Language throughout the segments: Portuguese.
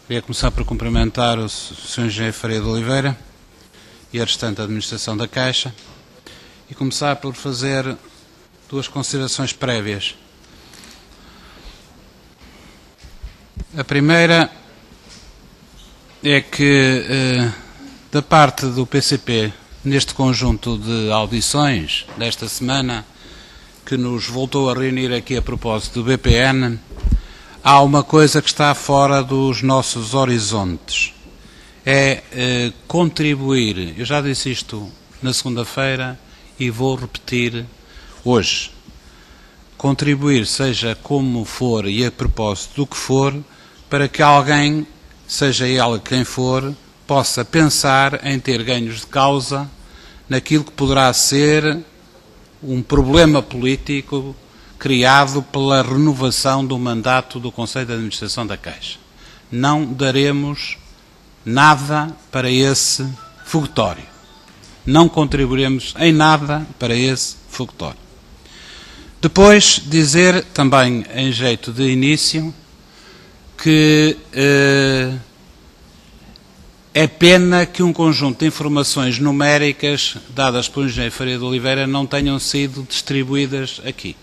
Queria começar por cumprimentar o Sr. Engenheiro Faria de Oliveira e a restante administração da Caixa e começar por fazer duas considerações prévias. A primeira é que, da parte do PCP, neste conjunto de audições desta semana, que nos voltou a reunir aqui a propósito do BPN, há uma coisa que está fora dos nossos horizontes. É contribuir, eu já disse isto na segunda-feira e vou repetir hoje, contribuir, seja como for e a propósito do que for, para que alguém, seja ele quem for, possa pensar em ter ganhos de causa naquilo que poderá ser um problema político criado pela renovação do mandato do Conselho de Administração da Caixa. Não daremos nada para esse fogotório. Não contribuiremos em nada para esse fogotório. Depois, dizer também, em jeito de início, que é pena que um conjunto de informações numéricas dadas pelo Engenheiro Faria de Oliveira não tenham sido distribuídas aqui.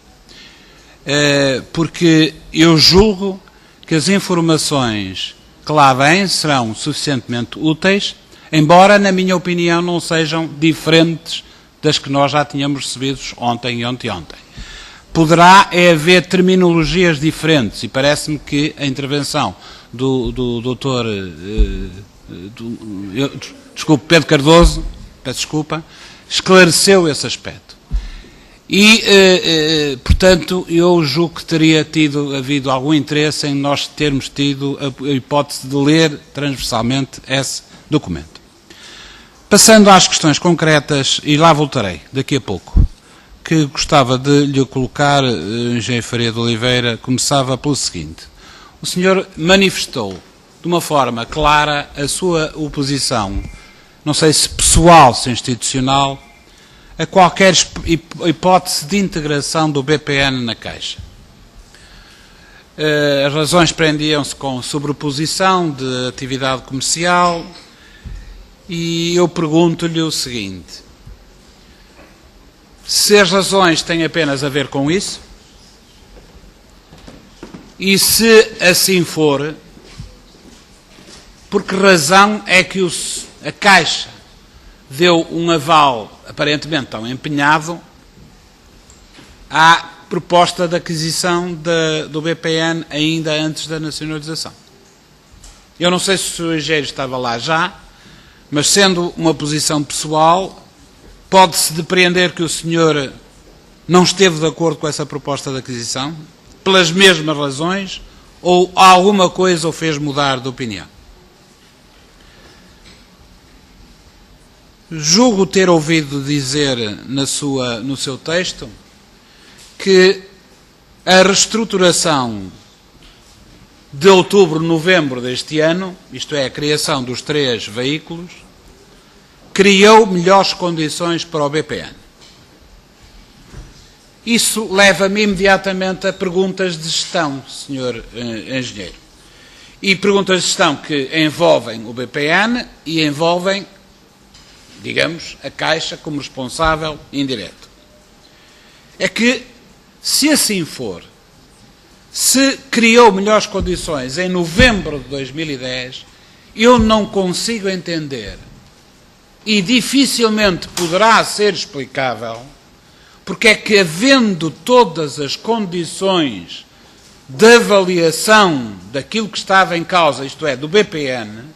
Porque eu julgo que as informações que lá vêm serão suficientemente úteis, embora, na minha opinião, não sejam diferentes das que nós já tínhamos recebidos ontem e ontem. Poderá haver terminologias diferentes e parece-me que a intervenção do doutor Pedro Cardoso, peço desculpa, esclareceu esse aspecto. E, portanto, eu julgo que teria havido algum interesse em nós termos tido a hipótese de ler transversalmente esse documento. Passando às questões concretas, e lá voltarei daqui a pouco, que gostava de lhe colocar, Engenheiro Faria de Oliveira, começava pelo seguinte. O senhor manifestou de uma forma clara a sua oposição, não sei se pessoal, se institucional, a qualquer hipótese de integração do BPN na Caixa. As razões prendiam-se com sobreposição de atividade comercial e eu pergunto-lhe o seguinte: se as razões têm apenas a ver com isso, e se assim for, por que razão é que a Caixa deu um aval aparentemente tão empenhado à proposta de aquisição do BPN ainda antes da nacionalização? Eu não sei se o engenheiro estava lá já, mas sendo uma posição pessoal, pode-se depreender que o senhor não esteve de acordo com essa proposta de aquisição, pelas mesmas razões, ou alguma coisa o fez mudar de opinião? Julgo ter ouvido dizer no seu texto que a reestruturação de outubro-novembro deste ano, isto é, a criação dos 3 veículos, criou melhores condições para o BPN. Isso leva-me imediatamente a perguntas de gestão, Sr. Engenheiro. E perguntas de gestão que envolvem o BPN e envolvem, digamos, a Caixa como responsável indireto. É que, se assim for, se criou melhores condições em novembro de 2010, eu não consigo entender, e dificilmente poderá ser explicável, porque é que, havendo todas as condições de avaliação daquilo que estava em causa, isto é, do BPN,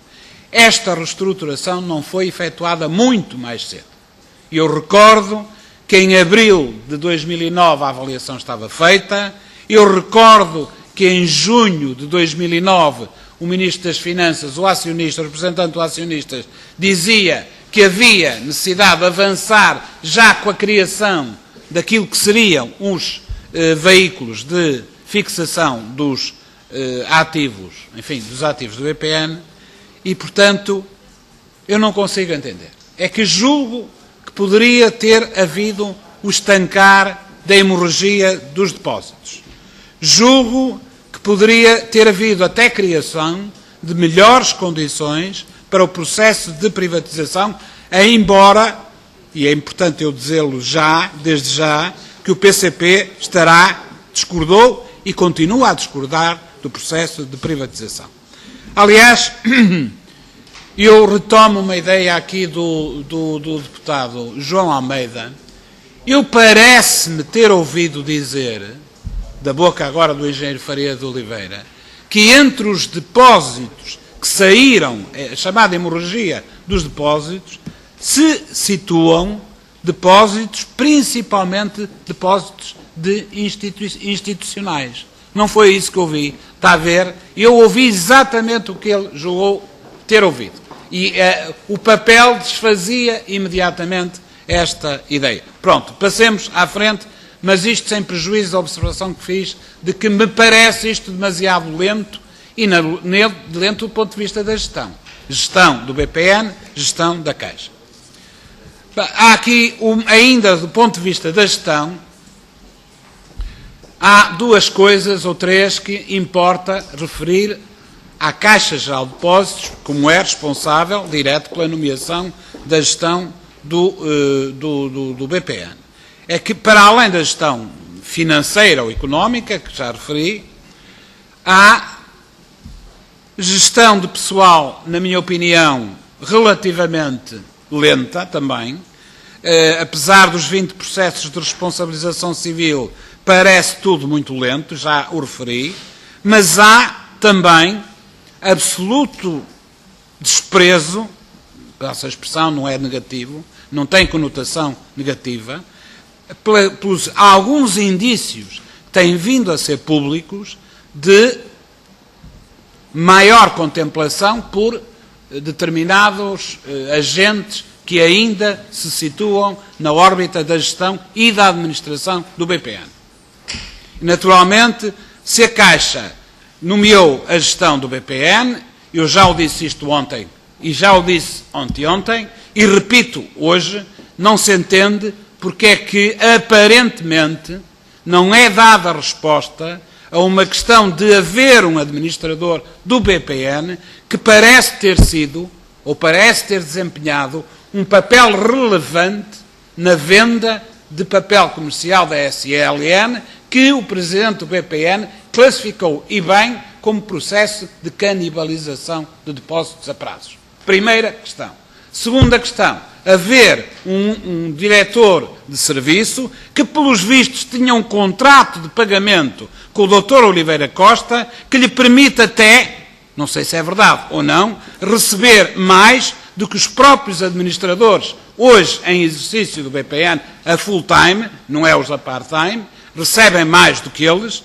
esta reestruturação não foi efetuada muito mais cedo. Eu recordo que em abril de 2009 a avaliação estava feita, eu recordo que em junho de 2009 o Ministro das Finanças, o acionista, o representante do acionistas, dizia que havia necessidade de avançar já com a criação daquilo que seriam os veículos de fixação dos ativos, enfim, dos ativos do BPN, e, portanto, eu não consigo entender. É que julgo que poderia ter havido o estancar da hemorragia dos depósitos. Julgo que poderia ter havido até criação de melhores condições para o processo de privatização, embora, e é importante eu dizê-lo já, desde já, que o PCP discordou e continua a discordar do processo de privatização. Aliás, eu retomo uma ideia aqui do deputado João Almeida. Eu parece-me ter ouvido dizer, da boca agora do engenheiro Faria de Oliveira, que entre os depósitos que saíram, a chamada hemorragia dos depósitos, se situam depósitos, principalmente depósitos institucionais. Não foi isso que ouvi. Está a ver? Eu ouvi exatamente o que ele julgou ter ouvido. E o papel desfazia imediatamente esta ideia. Pronto, passemos à frente, mas isto sem prejuízo da observação que fiz de que me parece isto demasiado lento e lento do ponto de vista da gestão. Gestão do BPN, gestão da Caixa. Há aqui, ainda do ponto de vista da gestão, há duas coisas ou três que importa referir à Caixa Geral de Depósitos, como é responsável direto pela nomeação da gestão do BPN. É que, para além da gestão financeira ou económica, que já referi, há gestão de pessoal, na minha opinião, relativamente lenta também, apesar dos 20 processos de responsabilização civil, parece tudo muito lento, já o referi, mas há também absoluto desprezo, essa expressão não é negativo, não tem conotação negativa, pelos alguns indícios que têm vindo a ser públicos de maior contemplação por determinados agentes que ainda se situam na órbita da gestão e da administração do BPN. Naturalmente, se a Caixa nomeou a gestão do BPN, eu já o disse isto ontem e já o disse ontem e repito hoje, não se entende porque é que aparentemente não é dada a resposta a uma questão de haver um administrador do BPN que parece ter sido, ou parece ter desempenhado, um papel relevante na venda de papel comercial da SLN, que o Presidente do BPN classificou, e bem, como processo de canibalização de depósitos a prazos. Primeira questão. Segunda questão, haver um diretor de serviço que, pelos vistos, tinha um contrato de pagamento com o Dr. Oliveira Costa que lhe permite até, não sei se é verdade ou não, receber mais do que os próprios administradores, hoje em exercício do BPN, a full time, não é os a part-time, recebem mais do que eles,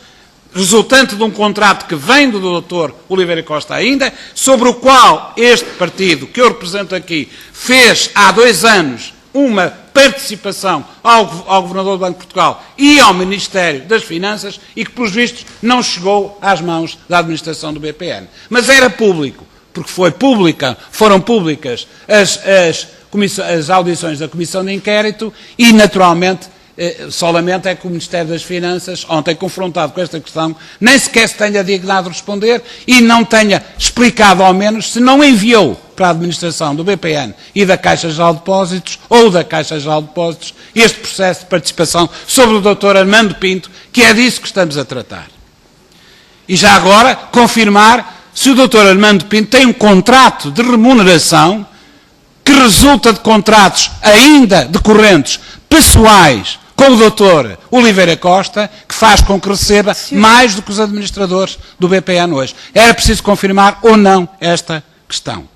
resultante de um contrato que vem do Dr. Oliveira Costa ainda, sobre o qual este partido, que eu represento aqui, fez há 2 anos uma participação ao Governador do Banco de Portugal e ao Ministério das Finanças e que, pelos vistos, não chegou às mãos da administração do BPN. Mas era público, porque foram públicas as audições da Comissão de Inquérito e, naturalmente, só lamento é que o Ministério das Finanças, ontem confrontado com esta questão, nem sequer se tenha dignado responder e não tenha explicado, ao menos, se não enviou para a administração do BPN e da Caixa Geral de Depósitos, ou da Caixa Geral de Depósitos, este processo de participação sobre o Dr. Armando Pinto, que é disso que estamos a tratar. E já agora, confirmar se o Dr. Armando Pinto tem um contrato de remuneração que resulta de contratos ainda decorrentes pessoais com o Dr. Oliveira Costa, que faz com que receba mais do que os administradores do BPN hoje. Era preciso confirmar ou não esta questão.